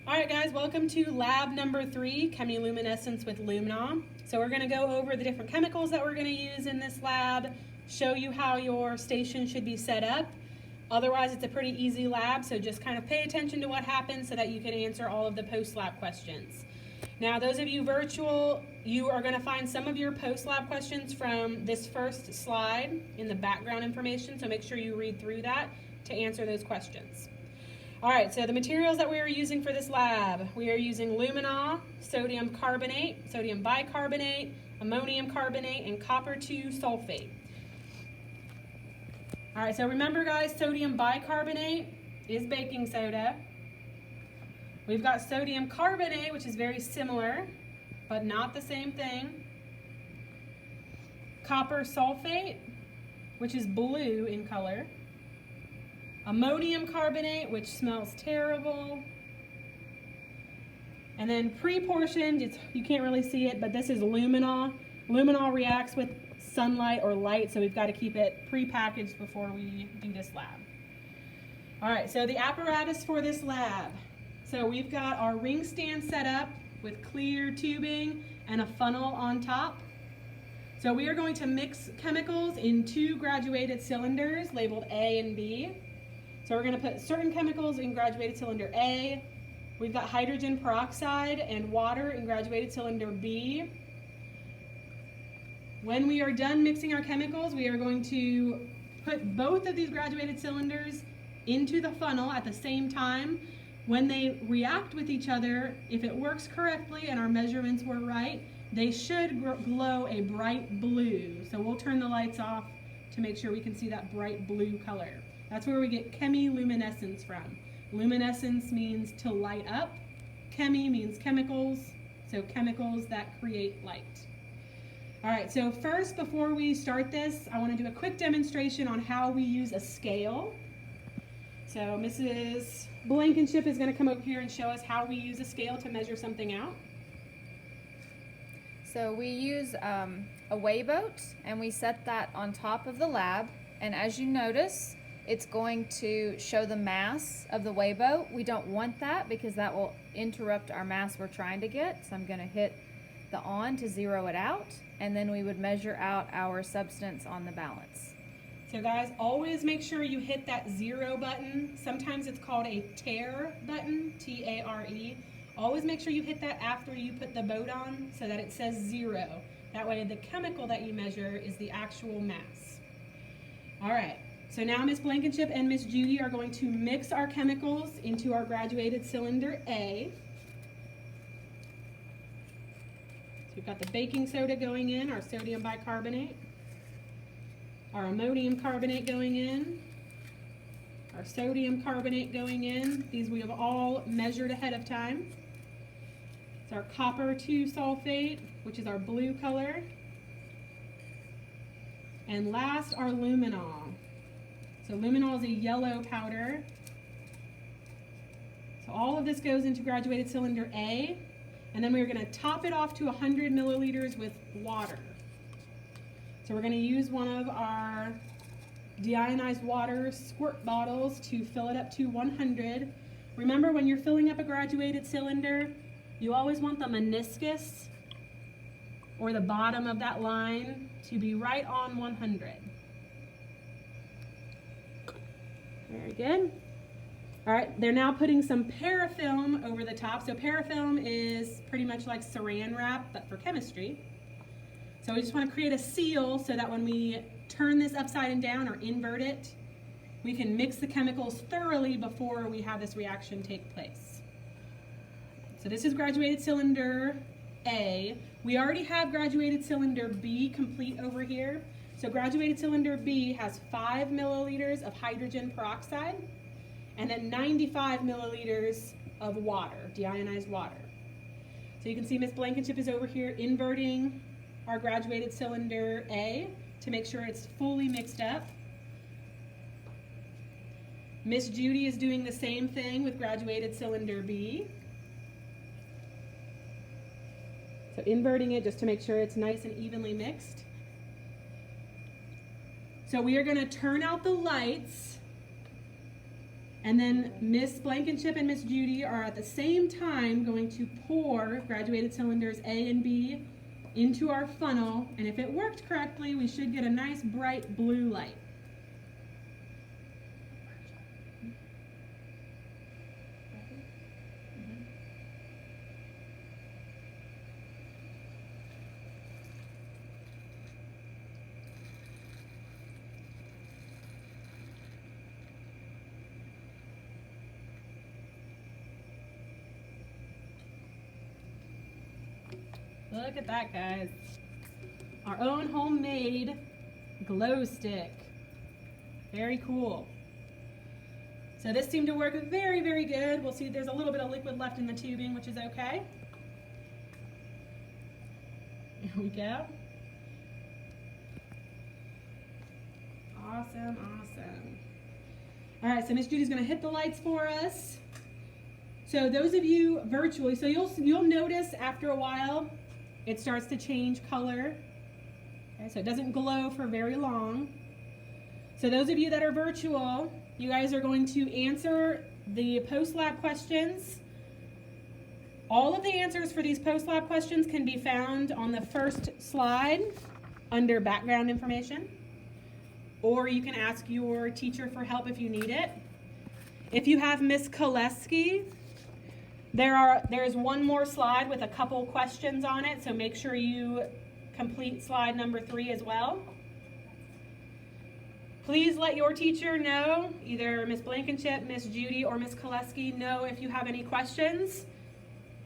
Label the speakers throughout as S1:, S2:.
S1: All right, guys, welcome to lab number 3, chemiluminescence with luminol. So we're going to go over the different chemicals that we're going to use in this lab, show you how your station should be set up. Otherwise, it's a pretty easy lab, so just kind of pay attention to what happens so that you can answer all of the post-lab questions. Now, those of you virtual, you are going to find some of your post-lab questions from this first slide in the background information, so make sure you read through that to answer those questions. All right, so the materials that we are using for this lab, we are using luminol, sodium carbonate, sodium bicarbonate, ammonium carbonate, and copper 2 sulfate. All right, so remember guys, sodium bicarbonate is baking soda. We've got sodium carbonate, which is very similar, but not the same thing. Copper sulfate, which is blue in color. Ammonium carbonate, which smells terrible. And then pre-portioned, you can't really see it, but this is luminol. Luminol reacts with sunlight or light, so we've got to keep it pre-packaged before we do this lab. All right, so the apparatus for this lab. So we've got our ring stand set up with clear tubing and a funnel on top. So we are going to mix chemicals in 2 graduated cylinders labeled A and B. So we're going to put certain chemicals in graduated cylinder A. We've got hydrogen peroxide and water in graduated cylinder B. When we are done mixing our chemicals, we are going to put both of these graduated cylinders into the funnel at the same time. When they react with each other, if it works correctly and our measurements were right, they should glow a bright blue. So we'll turn the lights off to make sure we can see that bright blue color. That's where we get chemiluminescence from. Luminescence means to light up. Chemi means chemicals, so chemicals that create light. All right, so first, before we start this, I want to do a quick demonstration on how we use a scale. So Mrs. Blankenship is going to come over here and show us how we use a scale to measure something out.
S2: So we use a weigh boat, and we set that on top of the lab, and as you notice, it's going to show the mass of the weigh boat. We don't want that because that will interrupt our mass we're trying to get. So I'm going to hit the on to zero it out, and then we would measure out our substance on the balance.
S1: So guys, always make sure you hit that 0 button. Sometimes it's called a tare button, T-A-R-E. Always make sure you hit that after you put the boat on so that it says 0. That way the chemical that you measure is the actual mass. All right. So now Ms. Blankenship and Ms. Judy are going to mix our chemicals into our graduated cylinder A. So we've got the baking soda going in, our sodium bicarbonate, our ammonium carbonate going in, our sodium carbonate going in. These we have all measured ahead of time. It's our copper 2 sulfate, which is our blue color. And last, our luminol. So luminol is a yellow powder. So all of this goes into graduated cylinder A, and then we're going to top it off to 100 milliliters with water. So we're going to use one of our deionized water squirt bottles to fill it up to 100. Remember, when you're filling up a graduated cylinder, you always want the meniscus or the bottom of that line to be right on 100. Very good. All right, they're now putting some parafilm over the top. So parafilm is pretty much like saran wrap, but for chemistry. So we just want to create a seal so that when we turn this upside down or invert it, we can mix the chemicals thoroughly before we have this reaction take place. So this is graduated cylinder A. We already have graduated cylinder B complete over here. So graduated cylinder B has 5 milliliters of hydrogen peroxide and then 95 milliliters of water, deionized water. So you can see Ms. Blankenship is over here inverting our graduated cylinder A to make sure it's fully mixed up. Miss Judy is doing the same thing with graduated cylinder B. So inverting it just to make sure it's nice and evenly mixed. So we are going to turn out the lights And then Miss Blankenship and Miss Judy are at the same time going to pour graduated cylinders A and B into our funnel. And if it worked correctly, we should get a nice bright blue light. Look at that, guys. Our own homemade glow stick. Very cool. So this seemed to work very, very good. We'll see there's a little bit of liquid left in the tubing, which is okay. There we go. Awesome, awesome. All right, so Miss Judy's gonna hit the lights for us. So those of you virtually, so you'll notice after a while, it starts to change color. Okay, so it doesn't glow for very long. So those of you that are virtual, you guys are going to answer the post-lab questions. All of the answers for these post-lab questions can be found on the first slide under background information. Or you can ask your teacher for help if you need it. If you have Miss Koleski, there's one more slide with a couple questions on it, so make sure you complete slide number 3 as well. Please let your teacher know, either Miss Blankenship, Miss Judy, or Miss Koleski, know if you have any questions.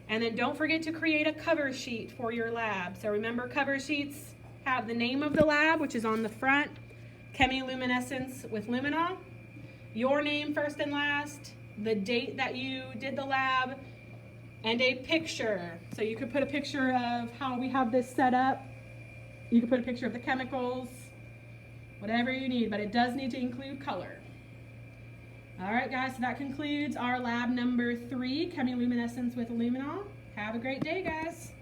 S1: And then don't forget to create a cover sheet for your lab. So remember, cover sheets have the name of the lab, which is on the front, chemiluminescence with luminol, your name first and last, the date that you did the lab, and a picture. So you could put a picture of how we have this set up. You could put a picture of the chemicals, whatever you need, but it does need to include color. All right, guys, so that concludes our lab number 3, chemiluminescence with luminol. Have a great day, guys.